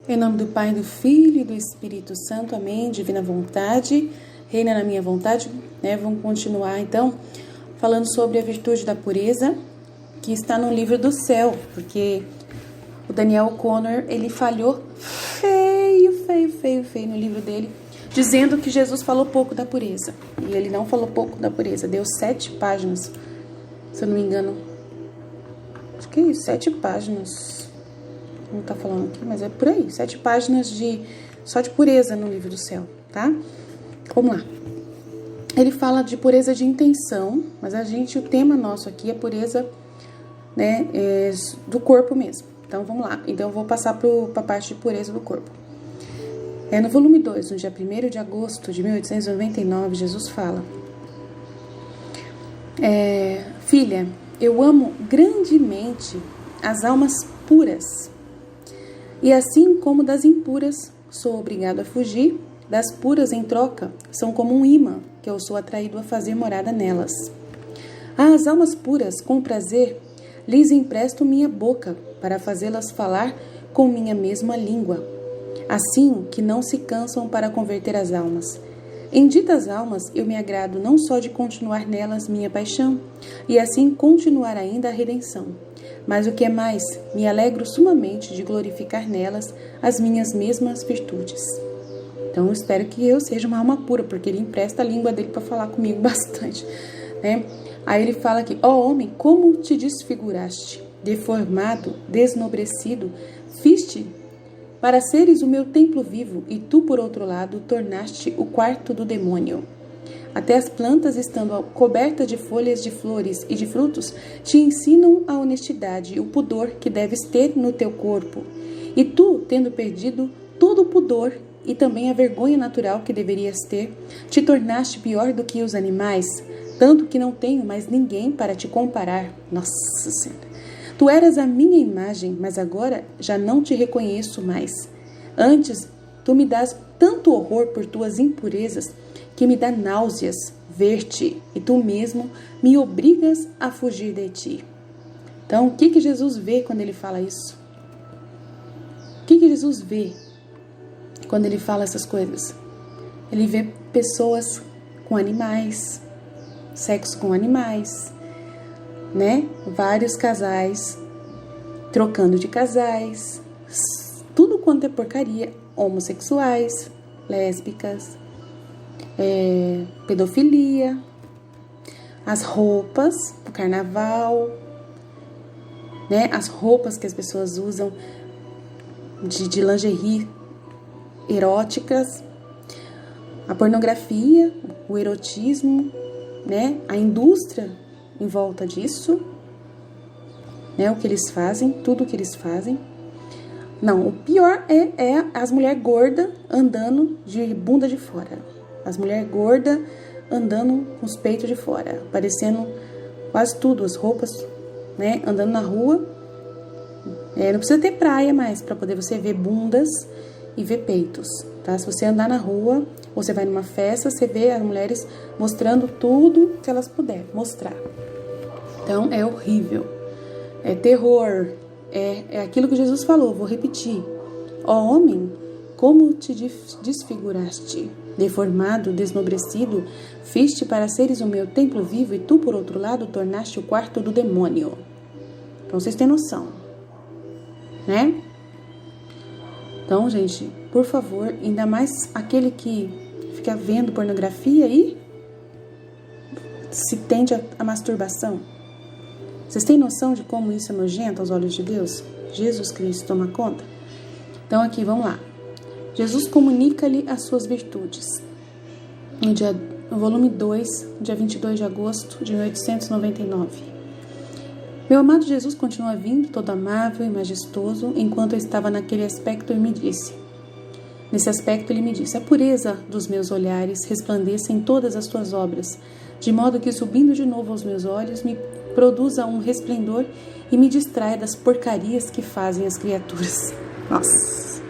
Em nome do Pai, do Filho e do Espírito Santo, amém. Divina vontade, reina na minha vontade, né? Vamos continuar então falando sobre a virtude da pureza, que está no livro do céu, porque o Daniel O'Connor, ele falhou feio no livro dele, dizendo que Jesus falou pouco da pureza. E ele não falou pouco da pureza, deu 7 páginas, se eu não me engano. Acho que é isso, 7 páginas. Não tá falando aqui, mas é por aí. 7 páginas só de pureza no livro do céu, tá? Vamos lá. Ele fala de pureza de intenção, mas o tema nosso aqui é pureza, né, do corpo mesmo. Então, vamos lá. Então, eu vou passar para a parte de pureza do corpo. No volume 2, no dia 1º de agosto de 1899, Jesus fala: Filha, eu amo grandemente as almas puras, e assim como das impuras sou obrigado a fugir, das puras em troca são como um imã que eu sou atraído a fazer morada nelas. Às almas puras, com prazer, lhes empresto minha boca para fazê-las falar com minha mesma língua, assim que não se cansam para converter as almas. Em ditas almas eu me agrado não só de continuar nelas minha paixão, e assim continuar ainda a redenção, mas o que é mais, me alegro sumamente de glorificar nelas as minhas mesmas virtudes. Então eu espero que eu seja uma alma pura, porque ele empresta a língua dele para falar comigo bastante, né? Aí ele fala aqui: ó homem, como te desfiguraste, deformado, desnobrecido, fiste para seres o meu templo vivo, e tu, por outro lado, tornaste o quarto do demônio. Até as plantas, estando cobertas de folhas, de flores e de frutos, te ensinam a honestidade e o pudor que deves ter no teu corpo. E tu, tendo perdido todo o pudor e também a vergonha natural que deverias ter, te tornaste pior do que os animais, tanto que não tenho mais ninguém para te comparar. Nossa Senhora! Tu eras a minha imagem, mas agora já não te reconheço mais. Antes, tu me dás tanto horror por tuas impurezas que me dá náuseas ver-te, e tu mesmo me obrigas a fugir de ti. Então, o que Jesus vê quando ele fala isso? O que Jesus vê quando ele fala essas coisas? Ele vê pessoas com animais, sexo com animais, né? Vários casais trocando de casais, tudo quanto é porcaria, homossexuais, lésbicas, pedofilia, as roupas do carnaval, né? As roupas que as pessoas usam de lingerie eróticas, a pornografia, o erotismo, né? A indústria em volta disso, né? O que eles fazem, tudo o que eles fazem. Não, o pior é as mulheres gordas andando de bunda de fora. As mulheres gordas andando com os peitos de fora, aparecendo quase tudo, as roupas, né? Andando na rua. Não precisa ter praia mais para poder você ver bundas e ver peitos, tá? Se você andar na rua, ou você vai numa festa, você vê as mulheres mostrando tudo que elas puderem mostrar. Então, é horrível. É terror. É aquilo que Jesus falou, vou repetir. Ó homem, como te desfiguraste, deformado, desnobrecido, fiste para seres o meu templo vivo, e tu, por outro lado, tornaste o quarto do demônio. Então, vocês têm noção, né? Então, gente, por favor, ainda mais aquele que fica vendo pornografia e se tende a masturbação. Vocês têm noção de como isso é nojento aos olhos de Deus? Jesus Cristo toma conta? Então, aqui, vamos lá. Jesus comunica-lhe as suas virtudes. No volume 2, dia 22 de agosto de 1899. Meu amado Jesus continua vindo, todo amável e majestoso, enquanto eu estava naquele aspecto, e me disse: Nesse aspecto, ele me disse: a pureza dos meus olhares resplandeça em todas as tuas obras, de modo que, subindo de novo aos meus olhos, me produza um resplendor e me distraia das porcarias que fazem as criaturas. Nossa!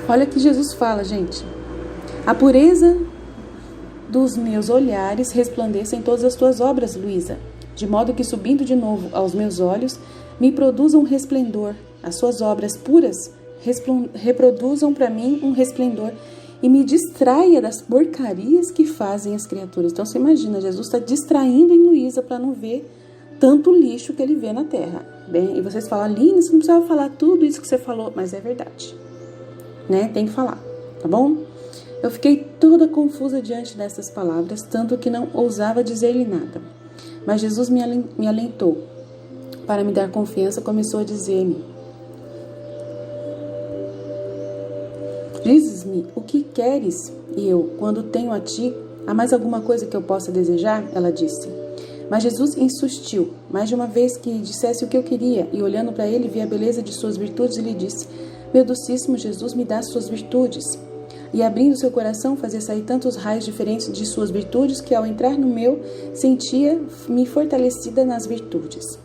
Olha que Jesus fala, gente. A pureza dos meus olhares resplandeça em todas as tuas obras, Luísa, de modo que, subindo de novo aos meus olhos, me produza um resplendor. As suas obras puras reproduzam para mim um resplendor e me distraia das porcarias que fazem as criaturas. Então, você imagina, Jesus está distraindo em Luísa para não ver tanto lixo que ele vê na terra. Bem, e vocês falam: Aline, você não precisava falar tudo isso que você falou, mas é verdade, né? Tem que falar, tá bom? Eu fiquei toda confusa diante dessas palavras, tanto que não ousava dizer-lhe nada. Mas Jesus me alentou. Para me dar confiança, começou a dizer-me: dizes-me o que queres? E eu: quando tenho a ti, há mais alguma coisa que eu possa desejar? Ela disse. Mas Jesus insistiu, mais de uma vez, que dissesse o que eu queria, e olhando para ele, vi a beleza de suas virtudes e lhe disse: meu docíssimo Jesus, me dá suas virtudes. E abrindo seu coração, fazia sair tantos raios diferentes de suas virtudes, que ao entrar no meu, sentia-me fortalecida nas virtudes.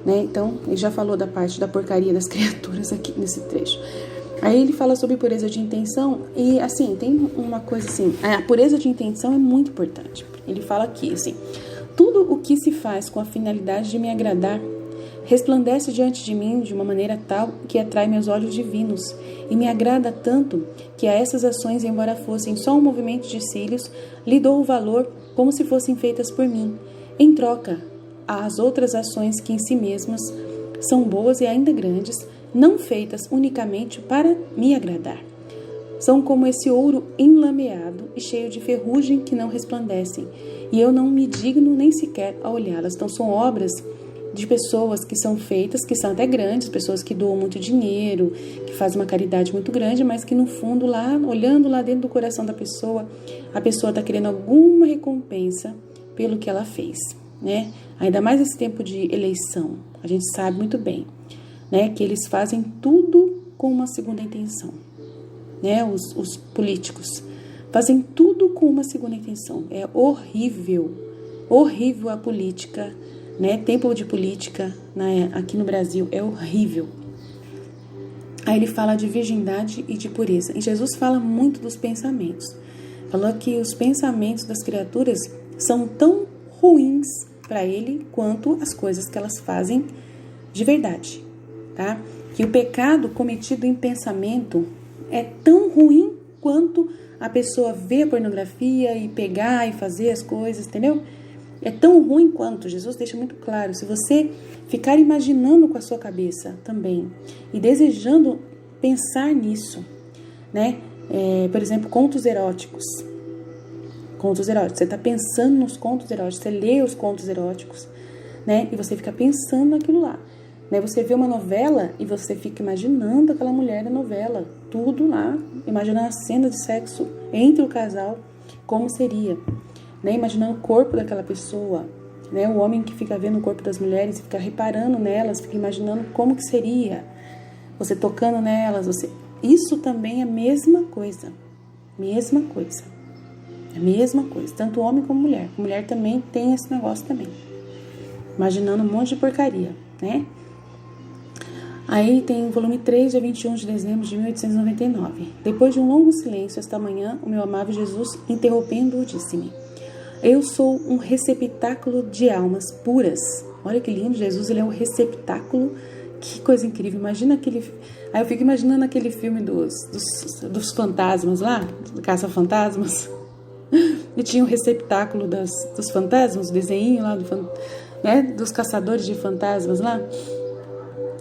Né? Então, ele já falou da parte da porcaria das criaturas aqui nesse trecho. Aí ele fala sobre pureza de intenção, e assim, tem uma coisa assim, a pureza de intenção é muito importante. Ele fala aqui, assim: tudo o que se faz com a finalidade de me agradar resplandece diante de mim de uma maneira tal que atrai meus olhos divinos e me agrada tanto que a essas ações, embora fossem só um movimento de cílios, lhe dou o valor como se fossem feitas por mim. Em troca, as outras ações que em si mesmas são boas e ainda grandes, não feitas unicamente para me agradar. São como esse ouro enlameado e cheio de ferrugem que não resplandecem, e eu não me digno nem sequer a olhá-las. Então são obras de pessoas que são feitas, que são até grandes, pessoas que doam muito dinheiro, que fazem uma caridade muito grande, mas que no fundo, lá, olhando lá dentro do coração da pessoa, a pessoa está querendo alguma recompensa pelo que ela fez, né? Ainda mais nesse tempo de eleição, a gente sabe muito bem, né, que eles fazem tudo com uma segunda intenção, né? Os políticos fazem tudo com uma segunda intenção. É horrível, horrível a política, né? Tempo de política, né, aqui no Brasil é horrível. Aí ele fala de virgindade e de pureza. E Jesus fala muito dos pensamentos. Falou que os pensamentos das criaturas são tão ruins para ele quanto as coisas que elas fazem de verdade, tá? Que o pecado cometido em pensamento é tão ruim quanto a pessoa ver a pornografia e pegar e fazer as coisas, entendeu? É tão ruim quanto. Jesus deixa muito claro. Se você ficar imaginando com a sua cabeça também e desejando pensar nisso, né? Por exemplo, contos eróticos. Contos eróticos. Você está pensando nos contos eróticos. Você lê os contos eróticos, né? E você fica pensando naquilo lá. Né? Você vê uma novela e você fica imaginando aquela mulher da novela. Tudo lá. Imaginando a cena de sexo entre o casal. Como seria. Né, imaginando o corpo daquela pessoa, né, o homem que fica vendo o corpo das mulheres, fica reparando nelas, fica imaginando como que seria, você tocando nelas, isso também é a mesma coisa, tanto homem como mulher também tem esse negócio também, imaginando um monte de porcaria, né? Aí tem o volume 3, dia 21 de dezembro de 1899. Depois de um longo silêncio esta manhã, o meu amável Jesus, interrompendo-o, disse-me: eu sou um receptáculo de almas puras. Olha que lindo, Jesus, ele é um receptáculo. Que coisa incrível. Imagina aquele... Aí eu fico imaginando aquele filme dos fantasmas lá, do Caça-Fantasmas. E tinha um receptáculo dos fantasmas, o desenho lá, né, dos caçadores de fantasmas lá,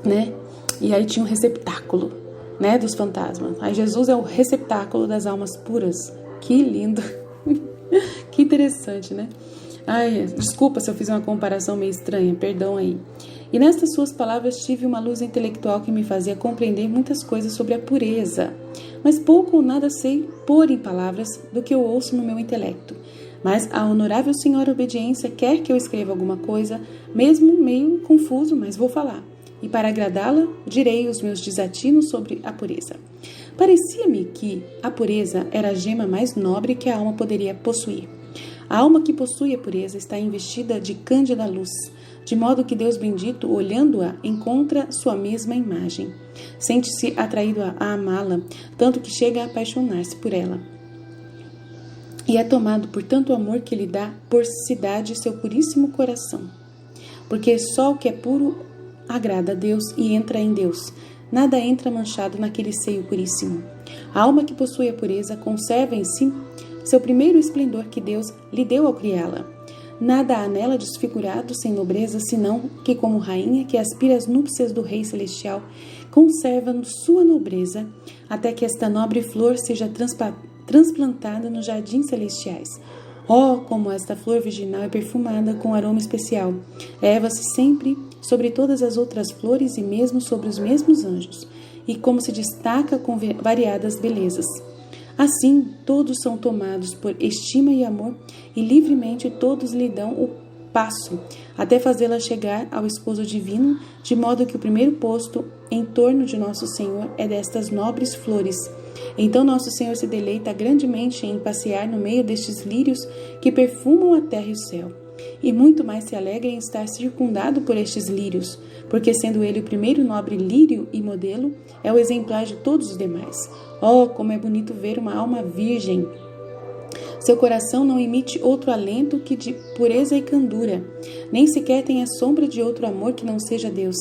né? E aí tinha um receptáculo, né, dos fantasmas. Aí Jesus é o receptáculo das almas puras. Que lindo. Que interessante, né? Ai, desculpa se eu fiz uma comparação meio estranha, perdão aí. E nestas suas palavras tive uma luz intelectual que me fazia compreender muitas coisas sobre a pureza, mas pouco ou nada sei pôr em palavras do que eu ouço no meu intelecto. Mas a honorável senhora Obediência quer que eu escreva alguma coisa, mesmo meio confuso, mas vou falar. e para agradá-la, direi os meus desatinos sobre a pureza. Parecia-me que a pureza era a gema mais nobre que a alma poderia possuir. A alma que possui a pureza está investida de cândida luz, de modo que Deus bendito, olhando-a, encontra sua mesma imagem. Sente-se atraído a amá-la, tanto que chega a apaixonar-se por ela. E é tomado por tanto amor que lhe dá por cidade seu puríssimo coração. Porque só o que é puro agrada a Deus e entra em Deus. Nada entra manchado naquele seio puríssimo. A alma que possui a pureza conserva em si seu primeiro esplendor que Deus lhe deu ao criá-la. Nada há nela desfigurado sem nobreza, senão que, como rainha que aspira às núpcias do Rei Celestial, conserva sua nobreza, até que esta nobre flor seja transplantada nos jardins celestiais. Oh, como esta flor virginal é perfumada com aroma especial! Eleva-se sempre sobre todas as outras flores e mesmo sobre os mesmos anjos, e como se destaca com variadas belezas. Assim, todos são tomados por estima e amor, e livremente todos lhe dão o passo, até fazê-la chegar ao esposo divino, de modo que o primeiro posto em torno de nosso Senhor é destas nobres flores. Então nosso Senhor se deleita grandemente em passear no meio destes lírios que perfumam a terra e o céu. E muito mais se alegra em estar circundado por estes lírios, porque sendo ele o primeiro nobre lírio e modelo, é o exemplar de todos os demais. Oh, como é bonito ver uma alma virgem! Seu coração não emite outro alento que de pureza e candura, nem sequer tem a sombra de outro amor que não seja Deus.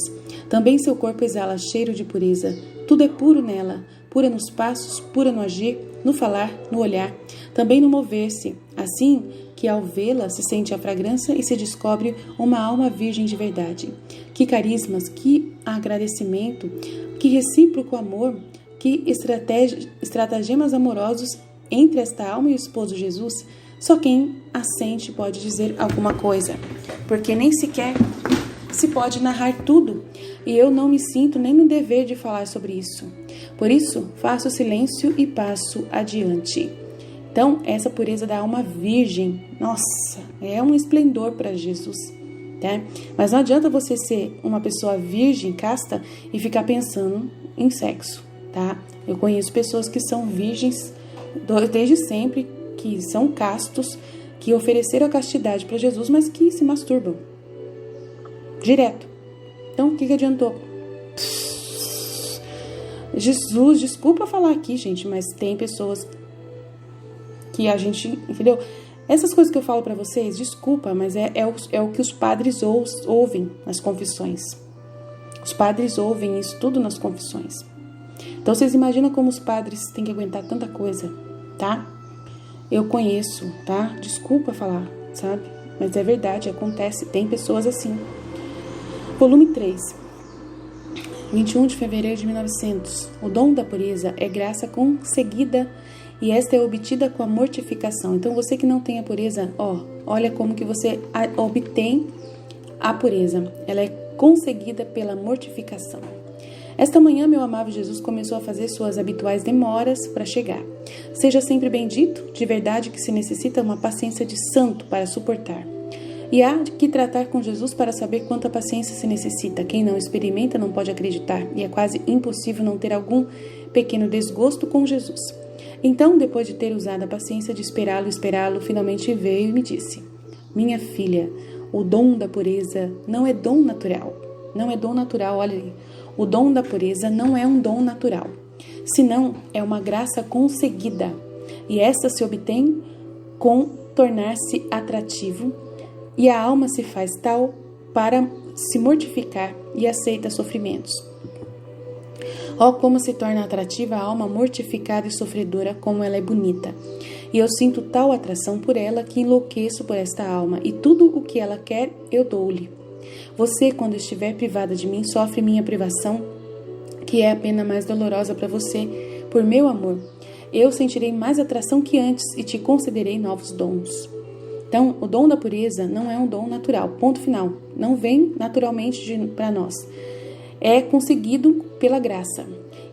Também seu corpo exala cheiro de pureza. Tudo é puro nela, pura nos passos, pura no agir, no falar, no olhar, também no mover-se. Assim que ao vê-la se sente a fragrância e se descobre uma alma virgem de verdade. Que carismas, que agradecimento, que recíproco amor, que estratagemas amorosos entre esta alma e o esposo Jesus. Só quem a sente pode dizer alguma coisa, porque nem sequer se pode narrar tudo, e eu não me sinto nem no dever de falar sobre isso. Por isso, faço silêncio e passo adiante. Então, essa pureza da alma virgem, nossa, é um esplendor para Jesus, tá? Mas não adianta você ser uma pessoa virgem, casta, e ficar pensando em sexo, tá? Eu conheço pessoas que são virgens desde sempre, que são castos, que ofereceram a castidade para Jesus, mas que se masturbam direto. Então, o que adiantou? Jesus, desculpa falar aqui, gente, mas tem pessoas que a gente, entendeu? Essas coisas que eu falo pra vocês, desculpa, mas é o que os padres ouvem nas confissões. Os padres ouvem isso tudo nas confissões. Então, vocês imaginam como os padres têm que aguentar tanta coisa, tá? Eu conheço, tá? Desculpa falar, sabe? Mas é verdade, acontece, tem pessoas assim. Volume 3, 21 de fevereiro de 1900. O dom da pureza é graça conseguida e esta é obtida com a mortificação. Então, você que não tem a pureza, olha como que você obtém a pureza. Ela é conseguida pela mortificação. Esta manhã, meu amável Jesus começou a fazer suas habituais demoras para chegar. Seja sempre bendito, de verdade que se necessita uma paciência de santo para suportar. E há que tratar com Jesus para saber quanta paciência se necessita. Quem não experimenta não pode acreditar, e é quase impossível não ter algum pequeno desgosto com Jesus. Então, depois de ter usado a paciência de esperá-lo, finalmente veio e me disse: minha filha, o dom da pureza não é dom natural. Não é dom natural, olha aí. O dom da pureza não é um dom natural, senão é uma graça conseguida. E esta se obtém com tornar-se atrativo, e a alma se faz tal para se mortificar e aceita sofrimentos. Como se torna atrativa a alma mortificada e sofredora, como ela é bonita. E eu sinto tal atração por ela que enlouqueço por esta alma, e tudo o que ela quer, eu dou-lhe. Você, quando estiver privada de mim, sofre minha privação, que é a pena mais dolorosa para você, por meu amor. Eu sentirei mais atração que antes e te concederei novos dons. Então, o dom da pureza não é um dom natural, ponto final. Não vem naturalmente para nós. É conseguido pela graça.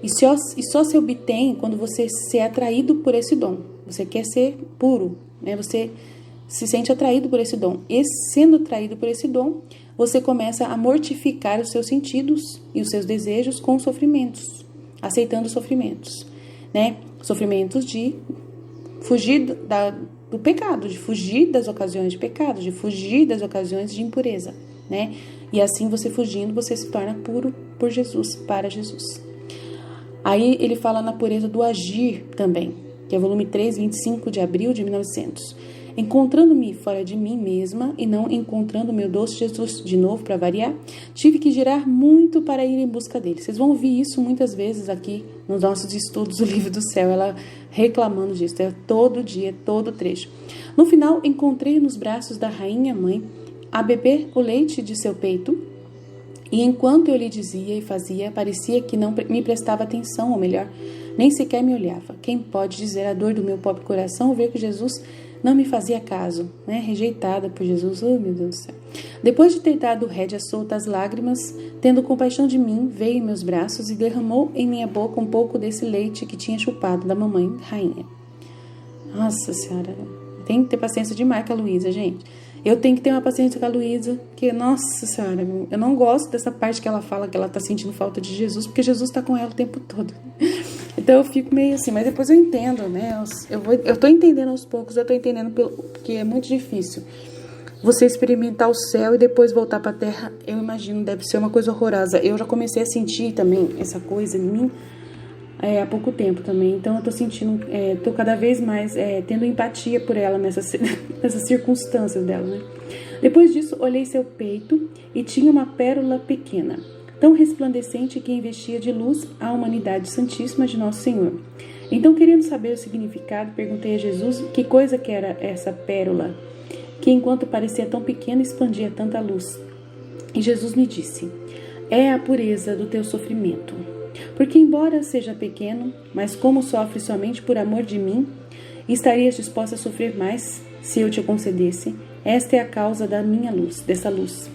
E só se obtém quando você se é atraído por esse dom. Você quer ser puro, né? Você se sente atraído por esse dom. E sendo atraído por esse dom, você começa a mortificar os seus sentidos e os seus desejos com sofrimentos, aceitando sofrimentos, né? Sofrimentos de fugir do pecado, de fugir das ocasiões de pecado, de fugir das ocasiões de impureza, né? E assim você fugindo, você se torna puro por Jesus, para Jesus. Aí ele fala na pureza do agir também, que é volume 3, 25 de abril de 1900. Encontrando-me fora de mim mesma e não encontrando meu doce Jesus de novo para variar, tive que girar muito para ir em busca dele. Vocês vão ouvir isso muitas vezes aqui nos nossos estudos do Livro do Céu, ela reclamando disso, é todo dia, todo trecho. No final, encontrei nos braços da rainha mãe a beber o leite de seu peito, e enquanto eu lhe dizia e fazia, parecia que não me prestava atenção, ou melhor, nem sequer me olhava. Quem pode dizer a dor do meu pobre coração ver que Jesus não me fazia caso, né? Rejeitada por Jesus, oh meu Deus do céu. Depois de ter dado rédea solta às lágrimas, tendo compaixão de mim, veio em meus braços e derramou em minha boca um pouco desse leite que tinha chupado da mamãe rainha. Nossa Senhora, tem que ter paciência demais com a Luísa, gente. Eu tenho que ter uma paciência com a Luísa, que, nossa Senhora, eu não gosto dessa parte que ela fala que ela tá sentindo falta de Jesus, porque Jesus tá com ela o tempo todo. Então eu fico meio assim, mas depois eu entendo, né? Eu tô entendendo aos poucos, eu tô entendendo porque é muito difícil. Você experimentar o céu e depois voltar pra terra, eu imagino, deve ser uma coisa horrorosa. Eu já comecei a sentir também essa coisa em mim há pouco tempo também. Então eu tô sentindo, tô cada vez mais tendo empatia por ela nessas circunstâncias dela, né? Depois disso, olhei seu peito e tinha uma pérola pequena, tão resplandecente que investia de luz a humanidade santíssima de Nosso Senhor. Então, querendo saber o significado, perguntei a Jesus que coisa que era essa pérola, que enquanto parecia tão pequena, expandia tanta luz. E Jesus me disse: é a pureza do teu sofrimento. Porque embora seja pequeno, mas como sofre somente por amor de mim, estarias disposta a sofrer mais se eu te concedesse. Esta é a causa da minha luz, dessa luz.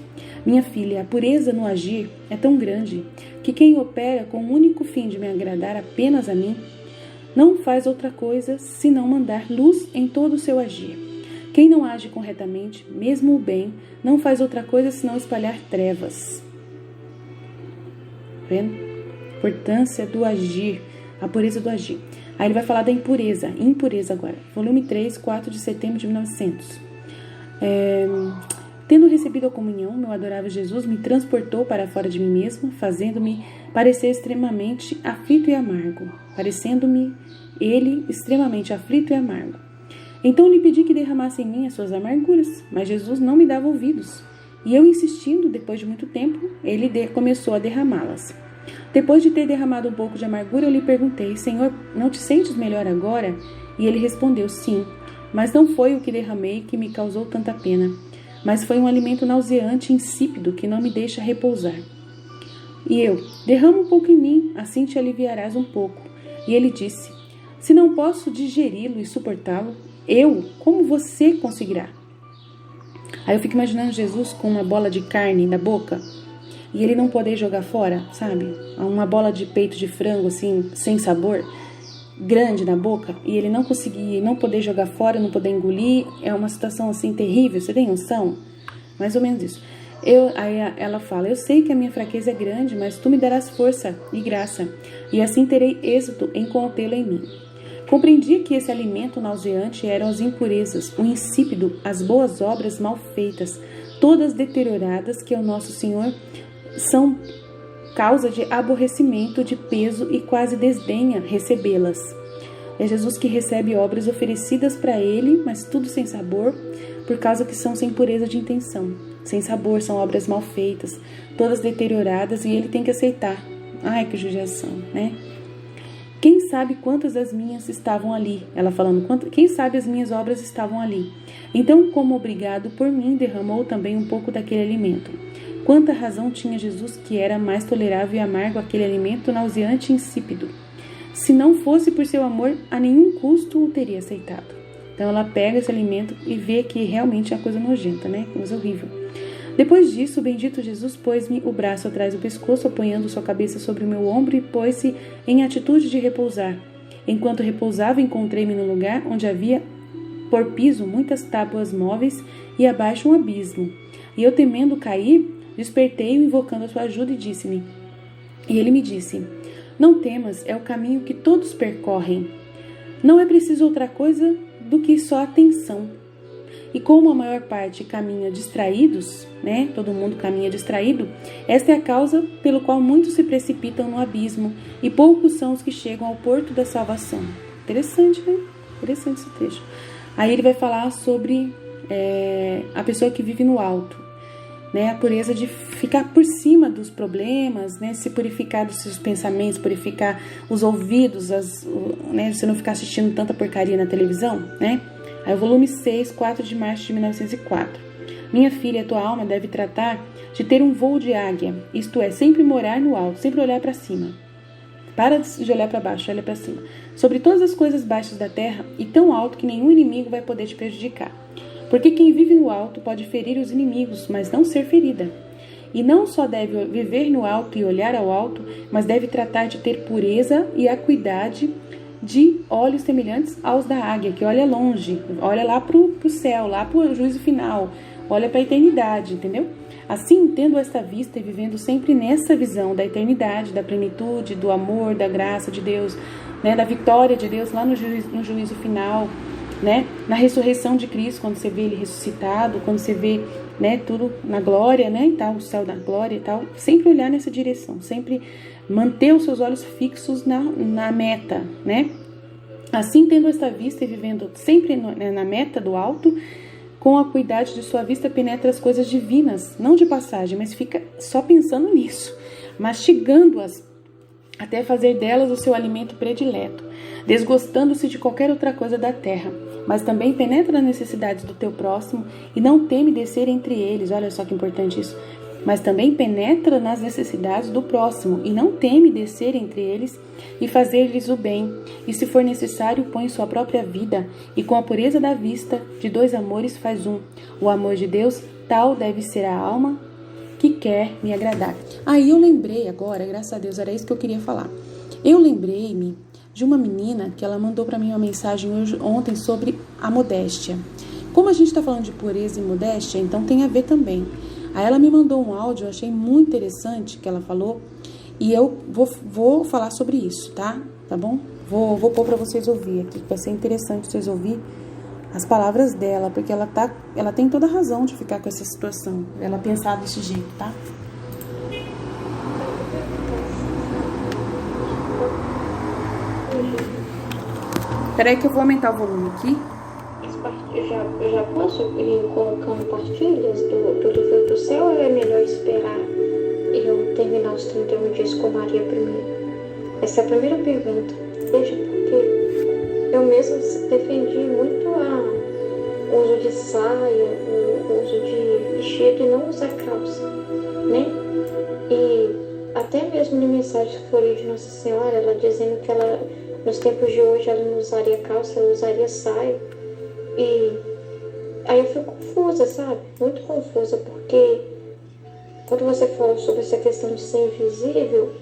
Minha filha, a pureza no agir é tão grande que quem opera com o único fim de me agradar apenas a mim, não faz outra coisa senão mandar luz em todo o seu agir. Quem não age corretamente, mesmo o bem, não faz outra coisa senão espalhar trevas. Vendo? Importância do agir, a pureza do agir. Aí ele vai falar da impureza agora. Volume 3, 4 de setembro de 1900. Tendo recebido a comunhão, meu adorável Jesus me transportou para fora de mim mesmo, fazendo-me parecer extremamente aflito e amargo. Parecendo-me ele extremamente aflito e amargo. Então lhe pedi que derramasse em mim as suas amarguras, mas Jesus não me dava ouvidos. E eu insistindo, depois de muito tempo, ele começou a derramá-las. Depois de ter derramado um pouco de amargura, eu lhe perguntei: Senhor, não te sentes melhor agora? E ele respondeu: sim, mas não foi o que derramei que me causou tanta pena, mas foi um alimento nauseante e insípido que não me deixa repousar. E eu: derrama um pouco em mim, assim te aliviarás um pouco. E ele disse: se não posso digeri-lo e suportá-lo, como você conseguirá? Aí eu fico imaginando Jesus com uma bola de carne na boca e ele não poder jogar fora, sabe? Uma bola de peito de frango assim, sem sabor, grande na boca, e ele não conseguir, não poder jogar fora, não poder engolir. É uma situação assim terrível, você tem noção? Mais ou menos isso. Aí ela fala: eu sei que a minha fraqueza é grande, mas tu me darás força e graça, e assim terei êxito em contê-lo em mim. Compreendi que esse alimento nauseante eram as impurezas, o insípido, as boas obras mal feitas, todas deterioradas, que ao nosso Senhor são causa de aborrecimento, de peso e quase desdenha recebê-las. É Jesus que recebe obras oferecidas para ele, mas tudo sem sabor, por causa que são sem pureza de intenção. Sem sabor, são obras mal feitas, todas deterioradas, e ele tem que aceitar. Ai, que judiação, né? Quem sabe quantas das minhas estavam ali? Ela falando, quem sabe as minhas obras estavam ali? Então, como obrigado por mim, derramou também um pouco daquele alimento. Quanta razão tinha Jesus que era mais tolerável e amargo aquele alimento nauseante e insípido. Se não fosse por seu amor, a nenhum custo o teria aceitado. Então ela pega esse alimento e vê que realmente é uma coisa nojenta, né? Coisa horrível. Depois disso, o bendito Jesus pôs-me o braço atrás do pescoço, apoiando sua cabeça sobre o meu ombro, e pôs-se em atitude de repousar. Enquanto repousava, encontrei-me no lugar onde havia por piso muitas tábuas móveis e abaixo um abismo. E eu, temendo cair, despertei-o, invocando a sua ajuda, e disse-me. E ele me disse: não temas, é o caminho que todos percorrem. Não é preciso outra coisa do que só atenção. E como a maior parte caminha distraídos, né? Todo mundo caminha distraído, esta é a causa pelo qual muitos se precipitam no abismo e poucos são os que chegam ao porto da salvação. Interessante, né? Interessante esse trecho. Aí ele vai falar sobre a pessoa que vive no alto, né? A pureza de ficar por cima dos problemas, né? Se purificar dos seus pensamentos, purificar os ouvidos, né? Você não ficar assistindo tanta porcaria na televisão, né? Aí o volume 6, 4 de março de 1904. Minha filha, tua alma deve tratar de ter um voo de águia, isto é, sempre morar no alto, sempre olhar para cima. Para de olhar para baixo, olha para cima. Sobre todas as coisas baixas da terra e tão alto que nenhum inimigo vai poder te prejudicar. Porque quem vive no alto pode ferir os inimigos, mas não ser ferida. E não só deve viver no alto e olhar ao alto, mas deve tratar de ter pureza e acuidade de olhos semelhantes aos da águia, que olha longe, olha lá para o céu, lá para o juízo final, olha para a eternidade, entendeu? Assim, tendo esta vista e vivendo sempre nessa visão da eternidade, da plenitude, do amor, da graça de Deus, né, da vitória de Deus lá no juízo final, né, na ressurreição de Cristo, quando você vê Ele ressuscitado, quando você vê, né, tudo na glória, né, e tal, o céu da glória e tal, sempre olhar nessa direção, sempre manter os seus olhos fixos na meta, né? Assim, tendo esta vista e vivendo sempre na meta do alto, com a acuidade de sua vista penetra as coisas divinas, não de passagem, mas fica só pensando nisso, mastigando-as, até fazer delas o seu alimento predileto, desgostando-se de qualquer outra coisa da terra, mas também penetra nas necessidades do teu próximo e não teme descer entre eles, olha só que importante isso, mas também penetra nas necessidades do próximo e não teme descer entre eles e fazer-lhes o bem, e se for necessário põe sua própria vida, e com a pureza da vista de dois amores faz um, o amor de Deus, tal deve ser a alma que quer me agradar. Aí eu lembrei agora, graças a Deus, era isso que eu queria falar. Eu lembrei-me de uma menina que ela mandou para mim uma mensagem ontem sobre a modéstia. Como a gente está falando de pureza e modéstia, então tem a ver também. Aí ela me mandou um áudio, eu achei muito interessante que ela falou, e eu vou falar sobre isso, tá? Tá bom? Vou pôr para vocês ouvir aqui, vai ser interessante vocês ouvir as palavras dela, porque ela tem toda a razão de ficar com essa situação, ela pensar desse jeito, tá? Peraí que eu vou aumentar o volume aqui. Eu já posso ir colocando partilhas do livro do céu, ou é melhor esperar eu terminar os 31 dias com Maria primeiro? Essa é a primeira pergunta. Veja, porque eu mesma defendi muito o uso de saia, o uso de vestido e não usar calça, né? E até mesmo na mensagem que foi de Nossa Senhora, ela dizendo que ela, nos tempos de hoje, ela não usaria calça, ela usaria saia. E aí eu fico confusa, sabe? Muito confusa, porque quando você fala sobre essa questão de ser invisível,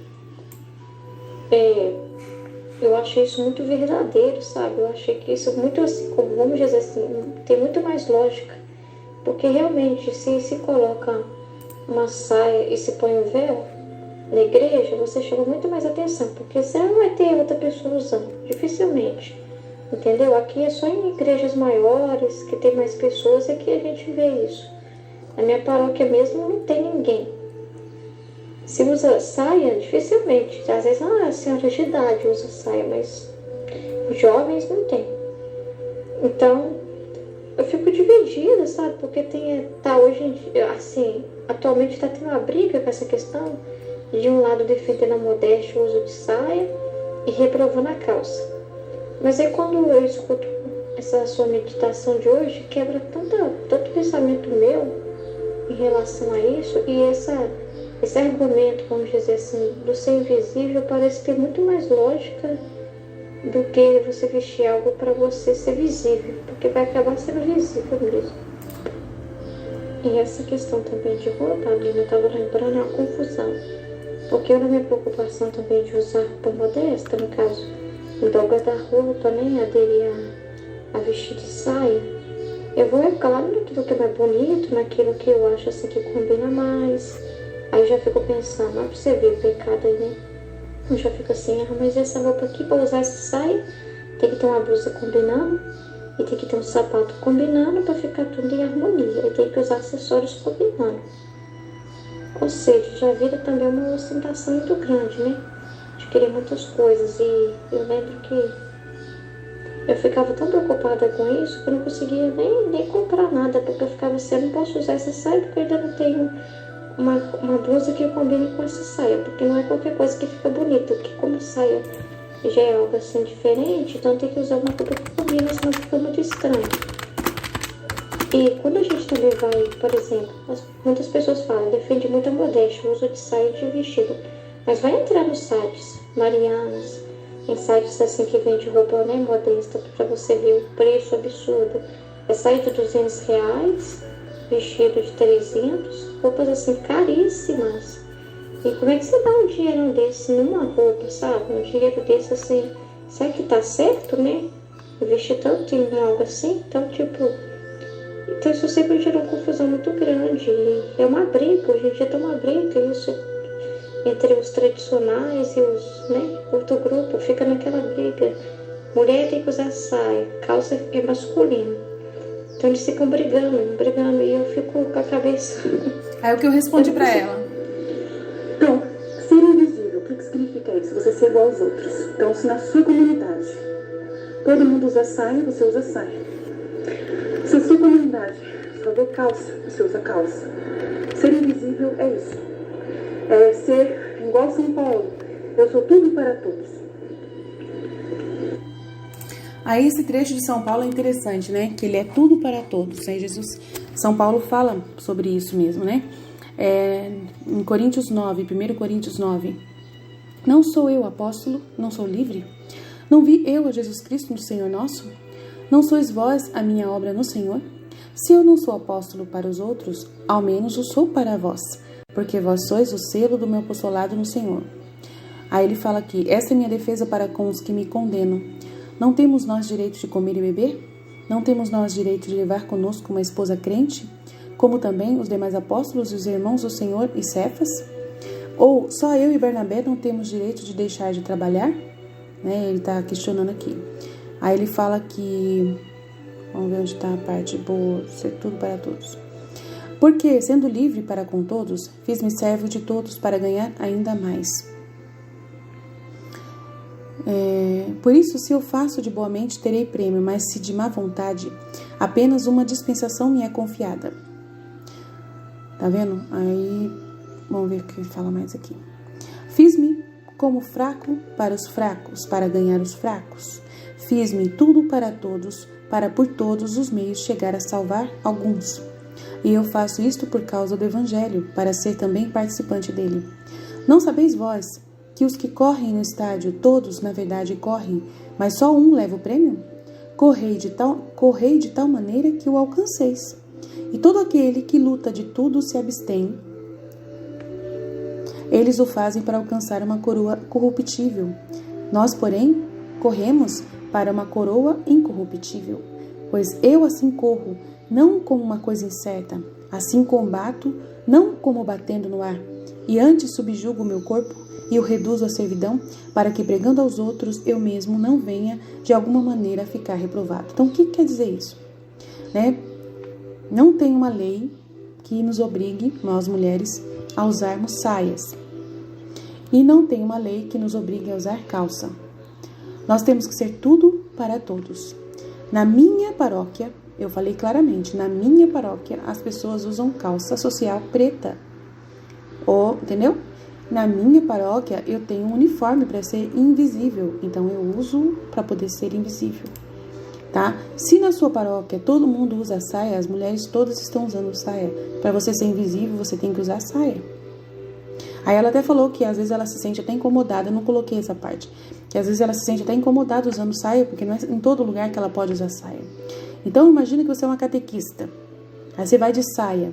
eu achei isso muito verdadeiro, sabe? Eu achei que isso muito assim, como vamos dizer assim, tem muito mais lógica. Porque realmente, se coloca uma saia e se põe um véu na igreja, você chama muito mais atenção, porque você não vai ter outra pessoa usando, dificilmente. Entendeu? Aqui é só em igrejas maiores, que tem mais pessoas, é que a gente vê isso. Na minha paróquia mesmo não tem ninguém. Se usa saia, dificilmente. Às vezes, senhoras de idade usa saia, mas os jovens não tem. Então, eu fico dividida, sabe? Porque tá hoje, assim, atualmente está tendo uma briga com essa questão de um lado defendendo a modéstia, o uso de saia e reprovando a calça. Mas aí quando eu escuto essa sua meditação de hoje, quebra tanto pensamento meu em relação a isso, e esse argumento, vamos dizer assim, do ser invisível parece ter muito mais lógica do que você vestir algo para você ser visível, porque vai acabar sendo visível mesmo. E essa questão também de roupa, a Lina estava lembrando, é uma confusão, porque eu, na minha preocupação também de usar roupa modesta, no caso, então o guarda-roupa, nem aderir a vestir de saia, eu vou ficar lá naquilo que é mais bonito, naquilo que eu acho assim que combina mais. Aí eu já fico pensando, ó, pra você ver o pecado aí, né? Eu já fico assim, mas essa roupa aqui, pra usar essa saia, tem que ter uma blusa combinando, e tem que ter um sapato combinando pra ficar tudo em harmonia. E tem que usar acessórios combinando. Ou seja, já vira também uma ostentação muito grande, né? De querer muitas coisas. E eu lembro que eu ficava tão preocupada com isso que eu não conseguia nem comprar nada, porque eu ficava assim, eu não posso usar essa saia porque eu ainda não tenho uma blusa que combine com essa saia, porque não é qualquer coisa que fica bonita, porque como saia já é algo assim diferente, então tem que usar uma roupa que combina, senão fica muito estranho. E quando a gente também vai, por exemplo, muitas pessoas falam, defende muito a modéstia, o uso de saia e de vestido, mas vai entrar nos sites, Marianas, em sites assim que vende roupa, né, modesta, pra você ver o preço absurdo. É saia de R$200, vestido de 300, roupas assim caríssimas. E como é que você dá um dinheiro desse numa roupa, sabe? Um dinheiro desse assim, será que tá certo, né? Investir tanto em algo assim, então tipo, então isso sempre gerou uma confusão muito grande. E é uma briga, hoje em dia tá uma briga isso entre os tradicionais e os, né, outro grupo, fica naquela briga. Mulher tem que usar saia, calça é masculino. Então eles ficam brigando, e eu fico com a cabeça. Aí o que eu respondi pra ela? Então, ser invisível, o que significa isso? Você ser igual aos outros. Então, se na sua comunidade todo mundo usa saia, você usa saia. Se a sua comunidade só vê calça, você usa calça. Ser invisível é isso. É ser igual São Paulo. Eu sou tudo para todos. Aí esse trecho de São Paulo é interessante, né? Que ele é tudo para todos, né? São Paulo fala sobre isso mesmo, né? Em Coríntios 9, 1 Coríntios 9. Não sou eu apóstolo, não sou livre? Não vi eu a Jesus Cristo no Senhor nosso? Não sois vós a minha obra no Senhor? Se eu não sou apóstolo para os outros, ao menos o sou para vós, porque vós sois o selo do meu apostolado no Senhor. Aí ele fala aqui, essa é minha defesa para com os que me condenam. Não temos nós direito de comer e beber? Não temos nós direito de levar conosco uma esposa crente? Como também os demais apóstolos e os irmãos do Senhor e Cefas? Ou só eu e Bernabé não temos direito de deixar de trabalhar? Né? Ele está questionando aqui. Aí ele fala que... Vamos ver onde está a parte boa, ser tudo para todos. Porque, sendo livre para com todos, fiz-me servo de todos para ganhar ainda mais. Por isso, se eu faço de boa mente, terei prêmio, mas se de má vontade, apenas uma dispensação me é confiada. Tá vendo? Aí, vamos ver o que ele fala mais aqui. Fiz-me como fraco para os fracos, para ganhar os fracos. Fiz-me tudo para todos, para por todos os meios chegar a salvar alguns. E eu faço isto por causa do Evangelho, para ser também participante dele. Não sabeis vós que os que correm no estádio, todos, na verdade, correm, mas só um leva o prêmio? Correi de tal maneira que o alcanceis. E todo aquele que luta de tudo se abstém. Eles o fazem para alcançar uma coroa corruptível. Nós, porém, corremos para uma coroa incorruptível. Pois eu assim corro, não como uma coisa incerta, assim combato, não como batendo no ar, e antes subjugo o meu corpo e o reduzo à servidão, para que pregando aos outros eu mesmo não venha de alguma maneira a ficar reprovado. Então, o que quer dizer isso? Né? Não tem uma lei que nos obrigue, nós mulheres, a usarmos saias. E não tem uma lei que nos obrigue a usar calça. Nós temos que ser tudo para todos. Na minha paróquia, eu falei claramente, na minha paróquia as pessoas usam calça social preta. Entendeu? Na minha paróquia eu tenho um uniforme para ser invisível, então eu uso para poder ser invisível, tá? Se na sua paróquia todo mundo usa saia, as mulheres todas estão usando saia, para você ser invisível você tem que usar saia. Aí ela até falou que às vezes ela se sente até incomodada, eu não coloquei essa parte, que às vezes ela se sente até incomodada usando saia, porque não é em todo lugar que ela pode usar saia. Então imagina que você é uma catequista, aí você vai de saia.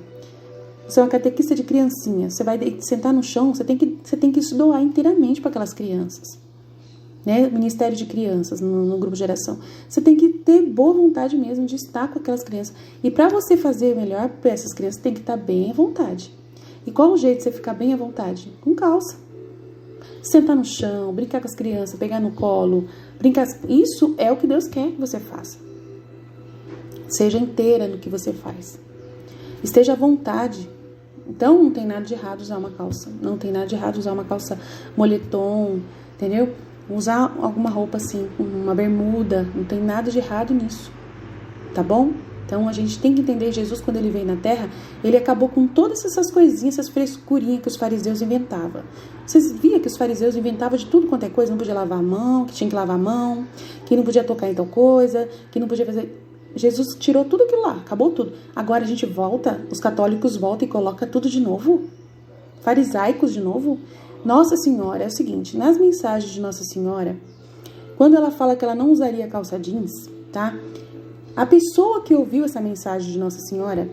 Você é uma catequista de criancinha, você vai sentar no chão, você tem que se doar inteiramente para aquelas crianças. né? Ministério de crianças no grupo geração. Você tem que ter boa vontade mesmo de estar com aquelas crianças. E para você fazer melhor para essas crianças, tem que estar bem à vontade. E qual o jeito de você ficar bem à vontade? Com calça. Sentar no chão, brincar com as crianças, pegar no colo, brincar. Isso é o que Deus quer que você faça. Seja inteira no que você faz. Esteja à vontade. Então, não tem nada de errado usar uma calça. Não tem nada de errado usar uma calça moletom, entendeu? Usar alguma roupa assim, uma bermuda. Não tem nada de errado nisso. Tá bom? Então, a gente tem que entender, Jesus, quando ele veio na Terra, ele acabou com todas essas coisinhas, essas frescurinhas que os fariseus inventavam. Vocês viam que os fariseus inventavam de tudo quanto é coisa, não podia lavar a mão, que tinha que lavar a mão, que não podia tocar em tal coisa, que não podia fazer... Jesus tirou tudo aquilo lá, acabou tudo. Agora a gente volta, os católicos voltam e colocam tudo de novo. Farisaicos de novo. Nossa Senhora, é o seguinte, nas mensagens de Nossa Senhora, quando ela fala que ela não usaria calça jeans, tá? A pessoa que ouviu essa mensagem de Nossa Senhora,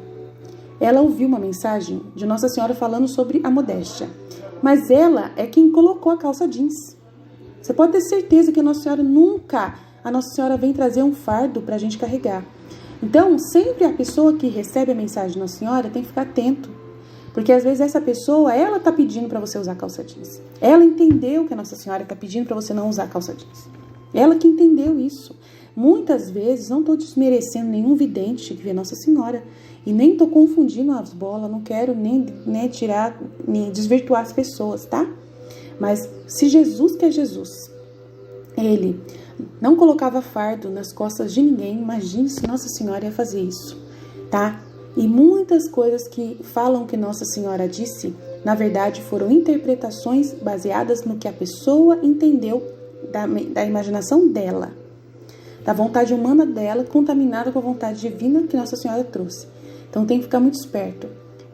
ela ouviu uma mensagem de Nossa Senhora falando sobre a modéstia. Mas ela é quem colocou a calça jeans. Você pode ter certeza que a Nossa Senhora vem trazer um fardo para a gente carregar. Então, sempre a pessoa que recebe a mensagem de Nossa Senhora tem que ficar atento. Porque às vezes essa pessoa, ela está pedindo para você usar calça jeans. Ela entendeu que a Nossa Senhora está pedindo para você não usar calça jeans. Ela que entendeu isso. Muitas vezes, não estou desmerecendo nenhum vidente que vê Nossa Senhora. E nem estou confundindo as bolas, não quero nem tirar, nem desvirtuar as pessoas, tá? Mas se Jesus, que é Jesus, ele não colocava fardo nas costas de ninguém, imagine se Nossa Senhora ia fazer isso, tá? E muitas coisas que falam que Nossa Senhora disse, na verdade foram interpretações baseadas no que a pessoa entendeu da imaginação dela, da vontade humana dela, contaminada com a vontade divina que Nossa Senhora trouxe. Então tem que ficar muito esperto.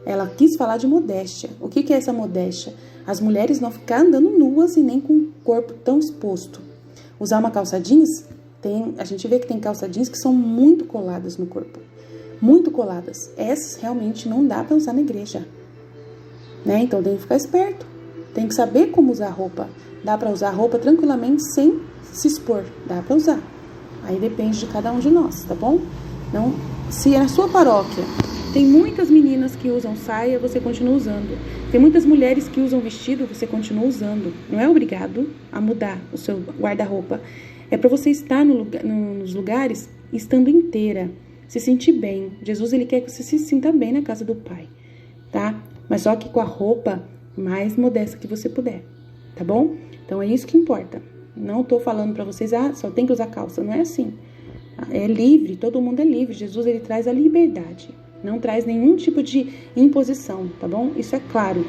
Ela quis falar de modéstia. O que é essa modéstia? As mulheres não ficar andando nuas e nem com o corpo tão exposto. Usar uma calça jeans, a gente vê que tem calça jeans que são muito coladas no corpo. Muito coladas. Essas realmente não dá para usar na igreja. Né? Então tem que ficar esperto. Tem que saber como usar a roupa. Dá para usar a roupa tranquilamente sem se expor. Dá para usar. Aí depende de cada um de nós, tá bom? Não, se na sua paróquia tem muitas meninas que usam saia, você continua usando. Tem muitas mulheres que usam vestido, você continua usando. Não é obrigado a mudar o seu guarda-roupa. É para você estar nos lugares estando inteira, se sentir bem. Jesus, ele quer que você se sinta bem na casa do Pai, tá? Mas só que com a roupa mais modesta que você puder, tá bom? Então é isso que importa. Não tô falando para vocês, só tem que usar calça. Não é assim. É livre, todo mundo é livre. Jesus, ele traz a liberdade. Não traz nenhum tipo de imposição, tá bom? Isso é claro.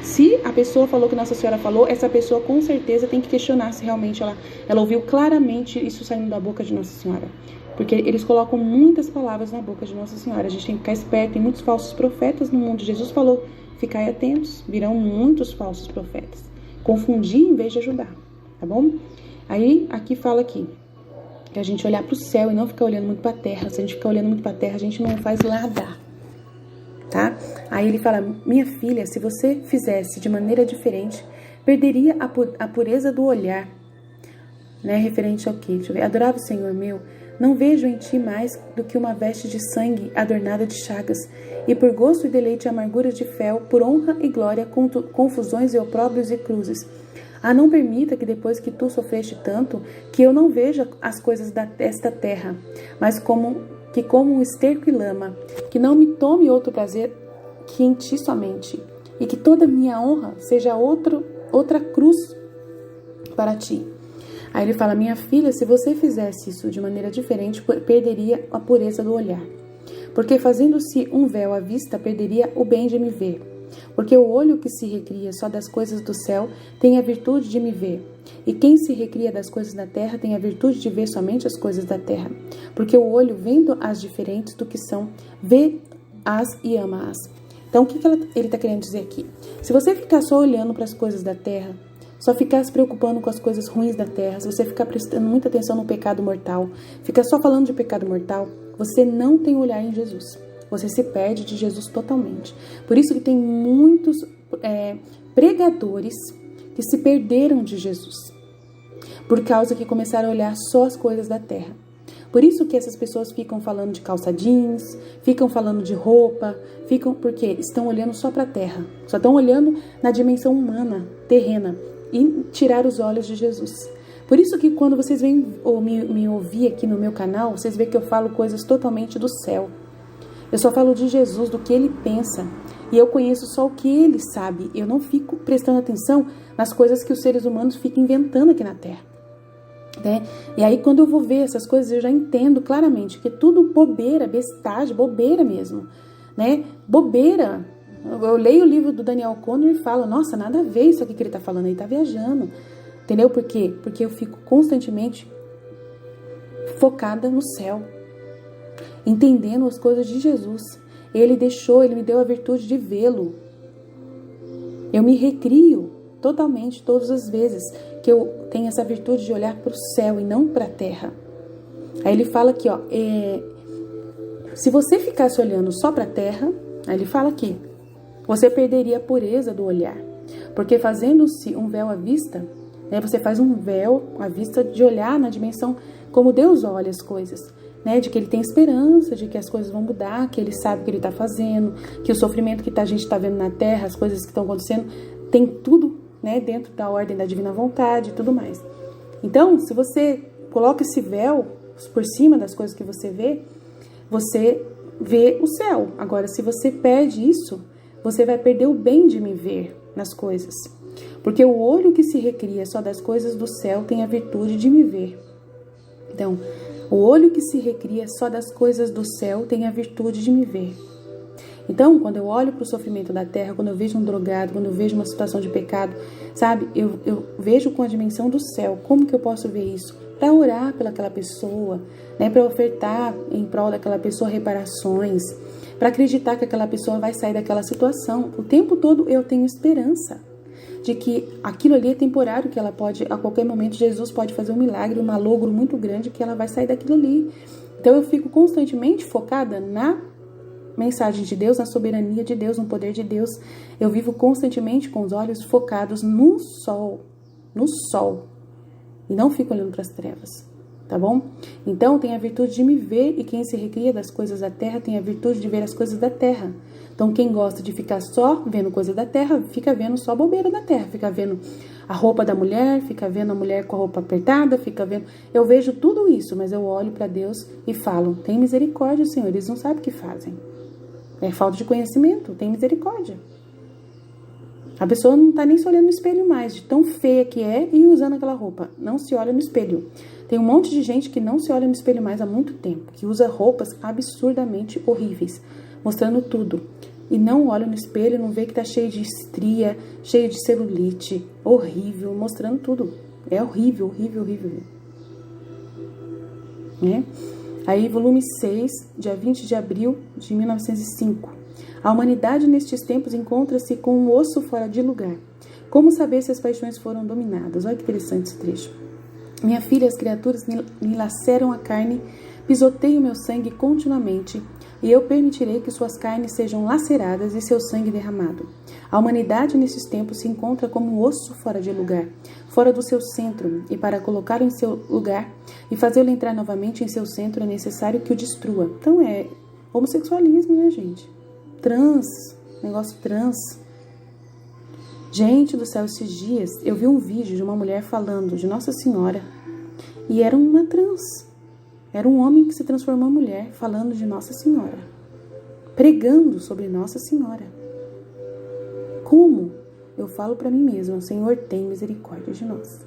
Se a pessoa falou que Nossa Senhora falou, essa pessoa com certeza tem que questionar se realmente ela ouviu claramente isso saindo da boca de Nossa Senhora. Porque eles colocam muitas palavras na boca de Nossa Senhora. A gente tem que ficar esperto. Tem muitos falsos profetas no mundo. Jesus falou, ficai atentos. Virão muitos falsos profetas. Confundir em vez de ajudar. Tá bom? Aí, aqui fala aqui, que a gente olhar para o céu e não ficar olhando muito para a terra. Se a gente ficar olhando muito para a terra, a gente não faz nada, tá? Aí ele fala, minha filha, se você fizesse de maneira diferente, perderia a pureza do olhar, né? Referente ao quê? Deixa eu ver. Adorável Senhor meu, não vejo em ti mais do que uma veste de sangue adornada de chagas, e por gosto e deleite amarguras de fel, por honra e glória, confusões e opróbrios e cruzes. Não permita que depois que tu sofreste tanto, que eu não veja as coisas desta terra, mas como um esterco e lama, que não me tome outro prazer que em ti somente, e que toda minha honra seja outra cruz para ti. Aí ele fala, minha filha, se você fizesse isso de maneira diferente, perderia a pureza do olhar, porque fazendo-se um véu à vista, perderia o bem de me ver. Porque o olho que se recria só das coisas do céu tem a virtude de me ver. E quem se recria das coisas da terra tem a virtude de ver somente as coisas da terra. Porque o olho, vendo as diferentes do que são, vê-as e ama-as. Então, o que ele está querendo dizer aqui? Se você ficar só olhando para as coisas da terra, só ficar se preocupando com as coisas ruins da terra, se você ficar prestando muita atenção no pecado mortal, ficar só falando de pecado mortal, você não tem olhar em Jesus. Você se perde de Jesus totalmente. Por isso que tem muitos pregadores que se perderam de Jesus. por causa que começaram a olhar só as coisas da terra. Por isso que essas pessoas ficam falando de calça jeans, ficam falando de roupa, porque estão olhando só para a terra, só estão olhando na dimensão humana, terrena, e tirar os olhos de Jesus. Por isso que quando vocês vêm me ouvir aqui no meu canal, vocês veem que eu falo coisas totalmente do céu. Eu só falo de Jesus, do que Ele pensa, e eu conheço só o que Ele sabe. Eu não fico prestando atenção nas coisas que os seres humanos ficam inventando aqui na terra. Né? E aí quando eu vou ver essas coisas, eu já entendo claramente que é tudo bobeira, bestagem, bobeira mesmo, né? Bobeira. Eu leio o livro do Daniel Conner e falo, nossa, nada a ver isso aqui que ele tá falando, ele tá viajando, entendeu? Por quê? Porque eu fico constantemente focada no céu, entendendo as coisas de Jesus. Ele me deu a virtude de vê-lo. Eu me recrio totalmente todas as vezes que eu tenho essa virtude de olhar para o céu e não para a terra. Aí ele fala aqui, ó, se você ficasse olhando só para a terra, aí ele fala aqui, você perderia a pureza do olhar, porque fazendo-se um véu à vista, né, você faz um véu à vista de olhar na dimensão como Deus olha as coisas, né, de que Ele tem esperança, de que as coisas vão mudar, que Ele sabe o que Ele está fazendo, que o sofrimento que a gente está vendo na terra, as coisas que estão acontecendo, tem tudo, né, dentro da ordem da divina vontade e tudo mais. Então, se você coloca esse véu por cima das coisas que você vê o céu. Agora, se você perde isso, você vai perder o bem de me ver nas coisas. Porque o olho que se recria só das coisas do céu tem a virtude de me ver. Então, o olho que se recria só das coisas do céu tem a virtude de me ver. Então, quando eu olho para o sofrimento da terra, quando eu vejo um drogado, quando eu vejo uma situação de pecado, sabe? Eu vejo com a dimensão do céu. Como que eu posso ver isso? Para orar pelaquela pessoa, né? Para ofertar em prol daquela pessoa reparações, para acreditar que aquela pessoa vai sair daquela situação. O tempo todo eu tenho esperança de que aquilo ali é temporário, que ela pode, a qualquer momento, Jesus pode fazer um milagre, um malogro muito grande, que ela vai sair daquilo ali. Então eu fico constantemente focada na mensagem de Deus, na soberania de Deus, no poder de Deus. Eu vivo constantemente com os olhos focados no sol, e não fico olhando para as trevas, tá bom? Então tem a virtude de me ver, e quem se recria das coisas da terra tem a virtude de ver as coisas da terra. Então quem gosta de ficar só vendo coisa da terra, fica vendo só bobeira da terra, fica vendo a roupa da mulher, fica vendo a mulher com a roupa apertada, fica vendo... Eu vejo tudo isso, mas eu olho para Deus e falo, tem misericórdia, Senhor, eles não sabem o que fazem. É falta de conhecimento, tem misericórdia. A pessoa não está nem se olhando no espelho mais, de tão feia que é e usando aquela roupa. Não se olha no espelho. Tem um monte de gente que não se olha no espelho mais há muito tempo, que usa roupas absurdamente horríveis, mostrando tudo. E não olha no espelho, não vê que está cheio de estria, cheio de celulite, horrível, mostrando tudo. É horrível, horrível, horrível. Né? Aí, volume 6, dia 20 de abril de 1905. A humanidade nestes tempos encontra-se com um osso fora de lugar. Como saber se as paixões foram dominadas? Olha que interessante esse trecho. Minha filha, as criaturas me laceram a carne, pisoteiam meu sangue continuamente, e eu permitirei que suas carnes sejam laceradas e seu sangue derramado. A humanidade nesses tempos se encontra como um osso fora de lugar, fora do seu centro, e para colocá-lo em seu lugar e fazê-lo entrar novamente em seu centro é necessário que o destrua. Então é homossexualismo, né, gente? Negócio trans. Gente do céu, esses dias eu vi um vídeo de uma mulher falando de Nossa Senhora, e era uma trans. Era um homem que se transformou em mulher, falando de Nossa Senhora, pregando sobre Nossa Senhora. Como? Eu falo para mim mesma, Senhor, tem misericórdia de nós.